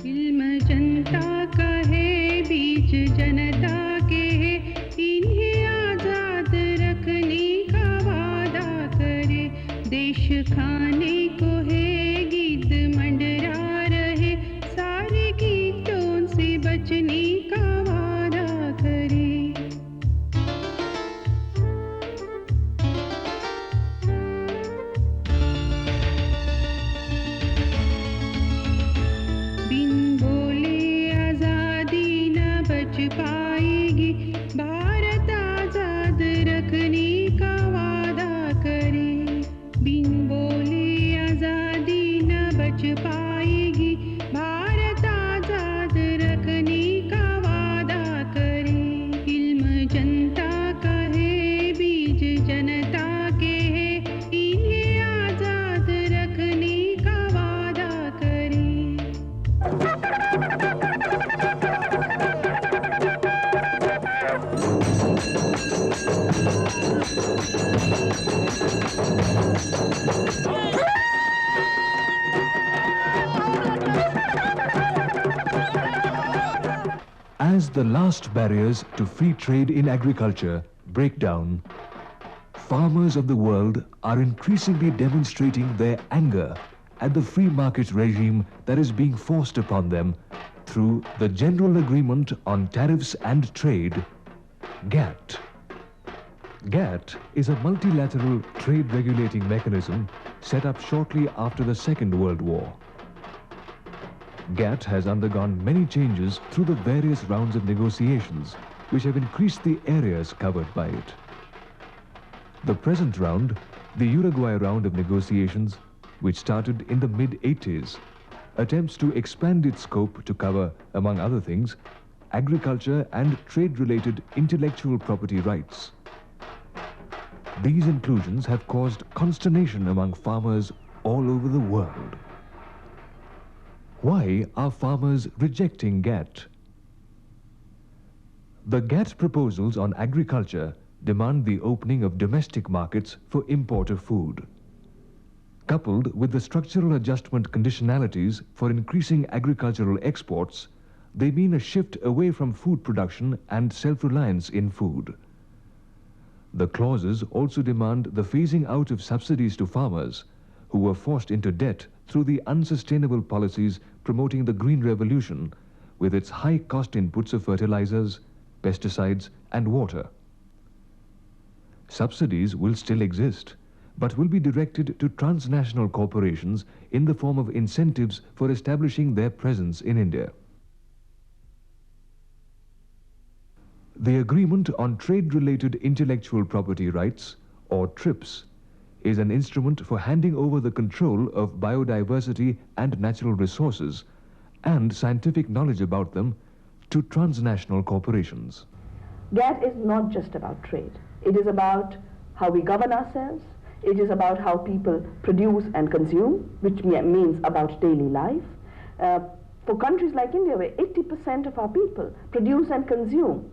इल्म जनता का है बीच जनता के है इन्हें आजाद रखने का वादा करे देश खाने को है गिद्ध मंडरा रहे सारे गीतों से बचने का वादा करे बिन बोले आजादी न बच पाएगी भारत आजाद रखने का वादा करे बिन बोले आजादी न बच पाएगी भारत आजाद रखने का वादा करे इल्म जनता का है बीज जनता के है इन्हें आजाद रखने का वादा करे As the last barriers to free trade in agriculture break down, farmers of the world are increasingly demonstrating their anger at the free market regime that is being forced upon them through the General Agreement on Tariffs and Trade, GATT. GATT is a multilateral trade regulating mechanism set up shortly after the Second World War. GATT has undergone many changes through the various rounds of negotiations, which have increased the areas covered by it. The present round, the Uruguay round of negotiations, which started in the mid-80s, attempts to expand its scope to cover, among other things, agriculture and trade-related intellectual property rights. These inclusions have caused consternation among farmers all over the world. Why are farmers rejecting GATT? The GATT proposals on agriculture demand the opening of domestic markets for import of food. Coupled with the structural adjustment conditionalities for increasing agricultural exports, they mean a shift away from food production and self-reliance in food. The clauses also demand the phasing out of subsidies to farmers who were forced into debt through the unsustainable policies promoting the Green Revolution with its high-cost inputs of fertilizers, pesticides and water. Subsidies will still exist, but will be directed to transnational corporations in the form of incentives for establishing their presence in India. The Agreement on Trade-Related Intellectual Property Rights, or TRIPS, is an instrument for handing over the control of biodiversity and natural resources and scientific knowledge about them to transnational corporations. GATT is not just about trade. It is about how we govern ourselves. It is about how people produce and consume, which means about daily life. For countries like India, where 80% of our people produce and consume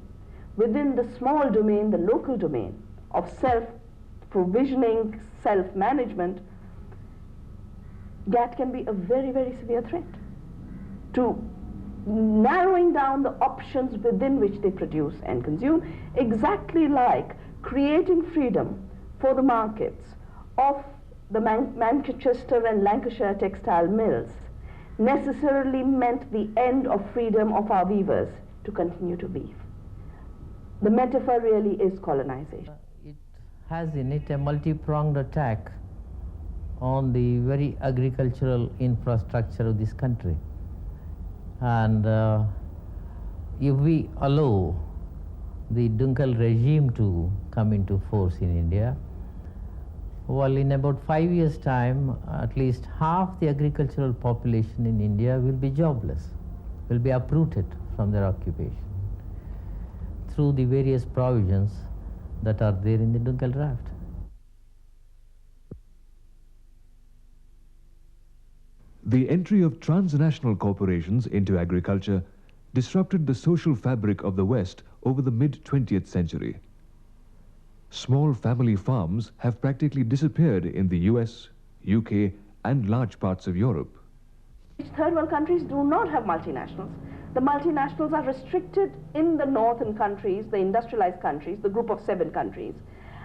within the small domain, the local domain of self-provisioning, self-management, GATT can be a very, very severe threat to narrowing down the options within which they produce and consume, exactly like creating freedom for the markets of the Manchester and Lancashire textile mills necessarily meant the end of freedom of our weavers to continue to weave. The metaphor really is colonization. It has in it a multi-pronged attack on the very agricultural infrastructure of this country. And if we allow the Dunkel regime to come into force in India, well, in about 5 years' time, at least half the agricultural population in India will be jobless, will be uprooted from their occupation through the various provisions that are there in the Dunkel draft. The entry of transnational corporations into agriculture disrupted the social fabric of the West over the mid-20th century. Small family farms have practically disappeared in the US, UK, and large parts of Europe. Third world countries do not have multinationals. The multinationals are restricted in the northern countries, the industrialized countries, the group of 7 countries.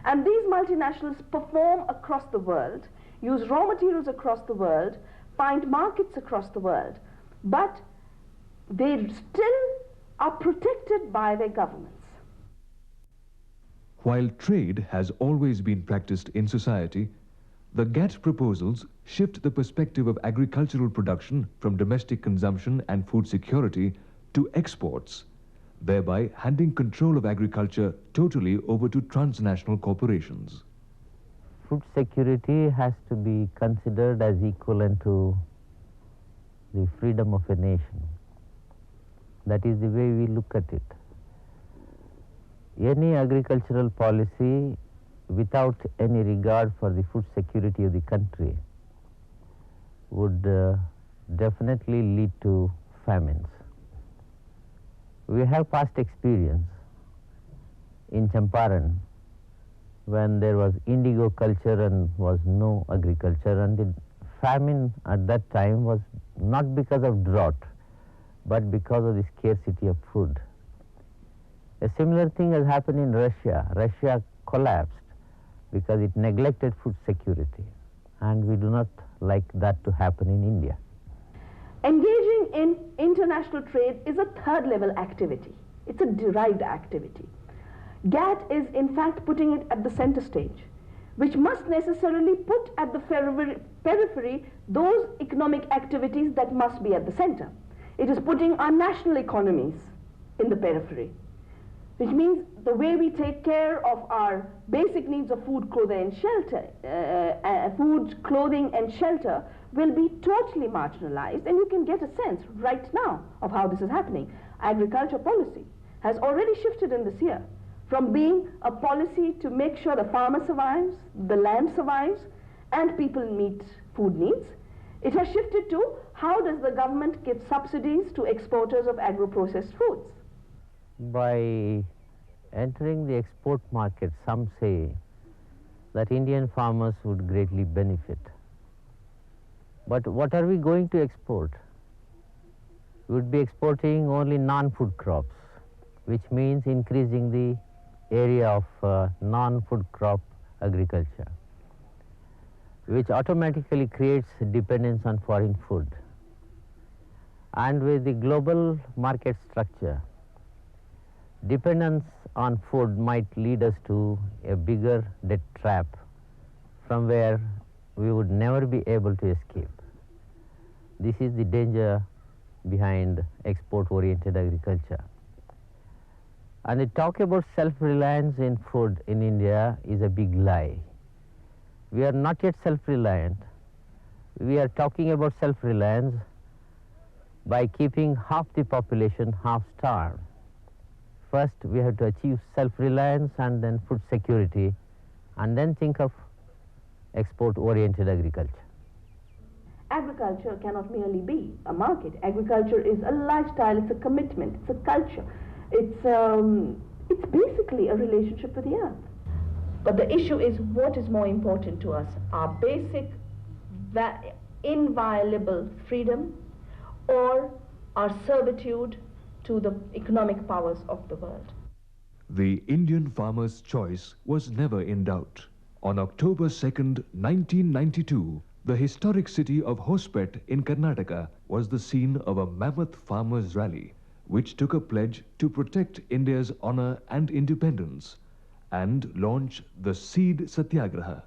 And these multinationals perform across the world, use raw materials across the world, find markets across the world, but they still are protected by their governments. While trade has always been practiced in society, the GATT proposals shift the perspective of agricultural production from domestic consumption and food security to exports, thereby handing control of agriculture totally over to transnational corporations. Food security has to be considered as equivalent to the freedom of a nation. That is the way we look at it. Any agricultural policy without any regard for the food security of the country would definitely lead to famines. We have past experience in Champaran when there was indigo culture and was no agriculture, and the famine at that time was not because of drought but because of the scarcity of food. A similar thing has happened in Russia. Russia collapsed because it neglected food security, and we do not like that to happen in India. Engaging in international trade is a third level activity. It's a derived activity. GATT is in fact putting it at the center stage, which must necessarily put at the periphery those economic activities that must be at the center. It is putting our national economies in the periphery, which means the way we take care of our basic needs of food, clothing and shelter, will be totally marginalized, and you can get a sense right now of how this is happening. Agriculture policy has already shifted in this year from being a policy to make sure the farmer survives, the land survives, and people meet food needs. It has shifted to how does the government give subsidies to exporters of agro-processed foods. By entering the export market, some say that Indian farmers would greatly benefit. But what are we going to export? We would be exporting only non-food crops, which means increasing the area of non-food crop agriculture, which automatically creates dependence on foreign food. And with the global market structure, dependence on food might lead us to a bigger debt trap from where we would never be able to escape. This is the danger behind export-oriented agriculture. And the talk about self-reliance in food in India is a big lie. We are not yet self-reliant. We are talking about self-reliance by keeping half the population half-starved. First, we have to achieve self-reliance and then food security, and then think of export-oriented agriculture. Agriculture cannot merely be a market. Agriculture is a lifestyle, it's a commitment, it's a culture. It's basically a relationship with the earth. But the issue is, what is more important to us? Our basic, inviolable freedom, or our servitude to the economic powers of the world? The Indian farmer's choice was never in doubt. On October 2nd, 1992, the historic city of Hospet in Karnataka was the scene of a mammoth farmers' rally, which took a pledge to protect India's honor and independence and launch the Seed Satyagraha.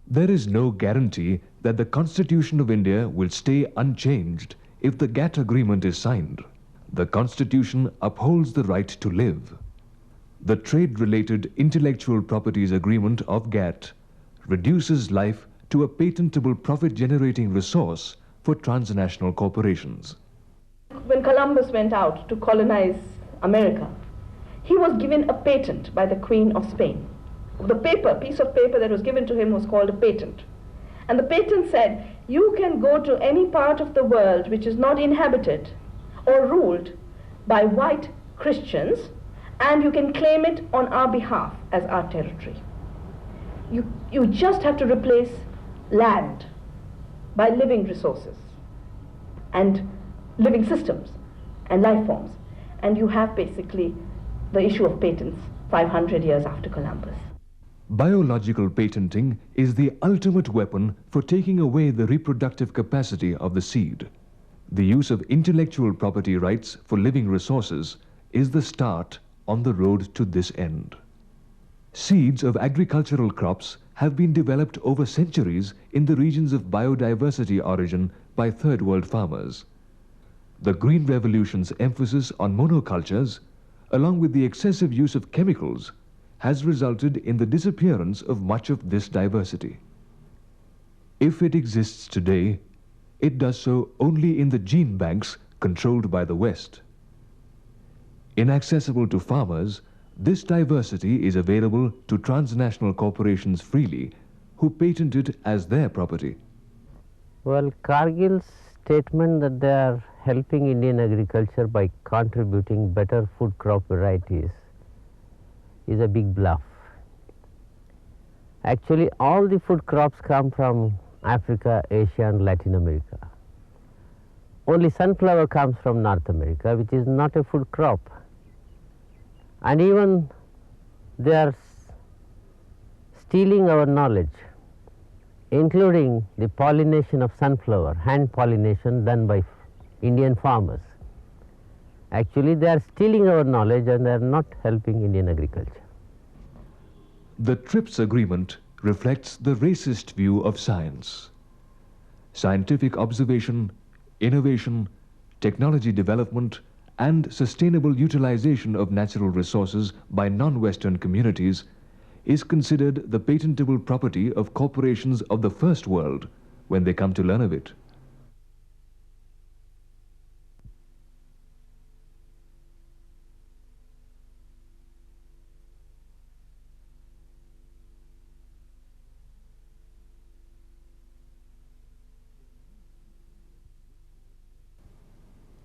There is no guarantee that the Constitution of India will stay unchanged if the GATT agreement is signed. The Constitution upholds the right to live. The trade-related intellectual properties agreement of GATT reduces life to a patentable profit-generating resource for transnational corporations. When Columbus went out to colonize America, he was given a patent by the Queen of Spain. The piece of paper that was given to him was called a patent. And the patent said, you can go to any part of the world which is not inhabited or ruled by white Christians, and you can claim it on our behalf as our territory. You just have to replace land by living resources and living systems and life forms, and you have basically the issue of patents 500 years after Columbus. Biological patenting is the ultimate weapon for taking away the reproductive capacity of the seed. The use of intellectual property rights for living resources is the start on the road to this end. Seeds of agricultural crops have been developed over centuries in the regions of biodiversity origin by third world farmers. The Green Revolution's emphasis on monocultures, along with the excessive use of chemicals, has resulted in the disappearance of much of this diversity. If it exists today, it does so only in the gene banks controlled by the West. Inaccessible to farmers, this diversity is available to transnational corporations freely, who patent it as their property. Well, Cargill's statement that they are helping Indian agriculture by contributing better food crop varieties is a big bluff. Actually, all the food crops come from Africa, Asia and Latin America. Only sunflower comes from North America, which is not a food crop. And even they are stealing our knowledge, including the pollination of sunflower, hand pollination done by Indian farmers. Actually, they are stealing our knowledge and they are not helping Indian agriculture. The TRIPS agreement reflects the racist view of science. Scientific observation, innovation, technology development, and sustainable utilization of natural resources by non-Western communities is considered the patentable property of corporations of the first world when they come to learn of it.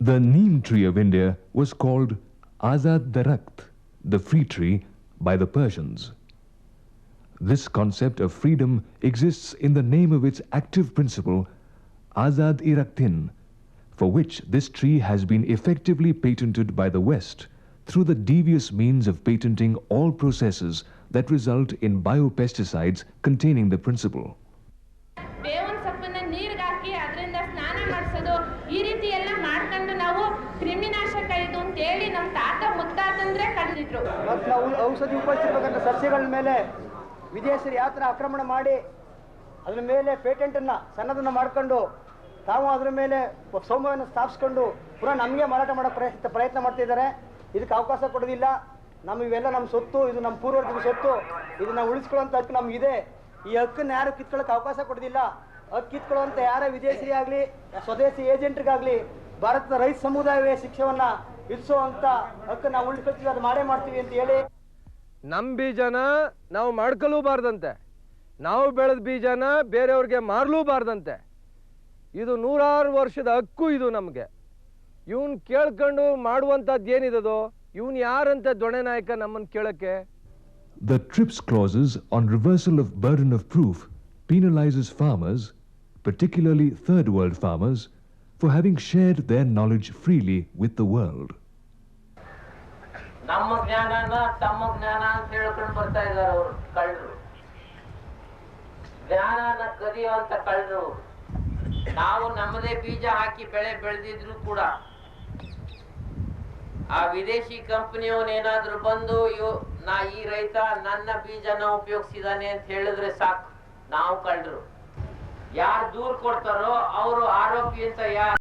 The neem tree of India was called Azad Darakht, the free tree, by the Persians. This concept of freedom exists in the name of its active principle, Azad-i-Rakhtin, for which this tree has been effectively patented by the West through the devious means of patenting all processes that result in biopesticides containing the principle. ನಾವು ಔಷಧಿ ಉಪಯೋಗಿಸಿರ್ತಕ್ಕಂಥ ಸಸ್ಯಗಳ ಮೇಲೆ ವಿದೇಶಿಯರು ಯಾವ ಥರ ಆಕ್ರಮಣ ಮಾಡಿ ಅದ್ರ ಮೇಲೆ ಪೇಟೆಂಟನ್ನು ಸನ್ನದನ್ನು ಮಾಡಿಕೊಂಡು ತಾವು ಅದರ ಮೇಲೆ ಸೌಮ್ಯವನ್ನು ಸ್ಥಾಪಿಸ್ಕೊಂಡು ಪುನಃ ನಮಗೆ ಮಾರಾಟ ಮಾಡೋ ಪ್ರಯತ್ನ ಮಾಡ್ತಿದ್ದಾರೆ. ಇದಕ್ಕೆ ಅವಕಾಶ ಕೊಡೋದಿಲ್ಲ. ಇವೆಲ್ಲ ನಮ್ಮ ಸೊತ್ತು, ಇದು ನಮ್ಮ ಪೂರ್ವಜರ ಸೊತ್ತು, ಇದನ್ನು ಉಳಿಸ್ಕೊಳ್ಳೋಂಥ ಹಕ್ಕು ನಮಗಿದೆ. ಈ ಹಕ್ಕನ್ನು ಯಾರು ಕಿತ್ಕೊಳ್ಳೋಕೆ ಅವಕಾಶ ಕೊಡೋದಿಲ್ಲ. ಹಕ್ಕು ಕಿತ್ಕೊಳ್ಳುವಂಥ ಯಾರೇ ವಿದೇಶಿ ಆಗಲಿ ಸ್ವದೇಶಿ ಏಜೆಂಟ್ರಿಗಾಗಲಿ ಭಾರತದ ರೈತ ಸಮುದಾಯವೇ ಶಿಕ್ಷೆಯನ್ನು ಇರಿಸುವಂಥ ಹಕ್ಕು ನಾವು ಉಳಿಸ್ಕೊಳ್ತೀವಿ, ಅದು ಮಾಡೇ ಮಾಡ್ತೀವಿ ಅಂತ ಹೇಳಿ. ನಮ್ಮ ಬೀಜನ ನಾವು ಮಾಡ್ಕೊಳ್ಳೂಬಾರ್ದಂತೆ, ನಾವು ಬೆಳೆದ ಬೀಜನ ಬೇರೆಯವ್ರಿಗೆ ಮಾರಲೂಬಾರ್ದಂತೆ. ಇದು ನೂರಾರು ವರ್ಷದ ಹಕ್ಕು ಇದು ನಮಗೆ. ಇವನ್ ಕೇಳ್ಕೊಂಡು ಮಾಡುವಂಥದ್ದು ಏನಿದೋ, ಇವನ್ ಯಾರಂತೆ ದೊಣೆ ನಾಯಕ ನಮ್ಮನ್ನು ಕೇಳಕ್ಕೆ? The TRIPS clauses on reversal of burden of proof penalizes farmers, particularly third world farmers, for having shared their knowledge freely with the world. ನಮ್ಮ ಜ್ಞಾನನ ತಮ್ಮ ಜ್ಞಾನ ಅಂತ ಹೇಳ್ಕೊಂಡು ಬರ್ತಾ ಇದ್ದಾರೆ ಅವರು ಕಳ್ಳರು. ಜ್ಞಾನನ ಕದಿಯುವಂತ ಕಳ್ಳರು. ನಾವು ನಮ್ಮದೇ ಬೀಜ ಹಾಕಿ ಬೆಳೆ ಬೆಳೆದಿದ್ರು ಕೂಡ ಆ ವಿದೇಶಿ ಕಂಪನಿಯವನೇನಾದ್ರೂ ಬಂದು ಈ ರೈತ ನನ್ನ ಬೀಜನ ಉಪಯೋಗಿಸಿದಾನೆ ಅಂತ ಹೇಳಿದ್ರೆ ಸಾಕು, ನಾವು ಕಳ್ಳರು. ಯಾರು ದೂರ್ ಕೊಡ್ತಾರೋ ಅವರು ಆರೋಪಿ ಅಂತ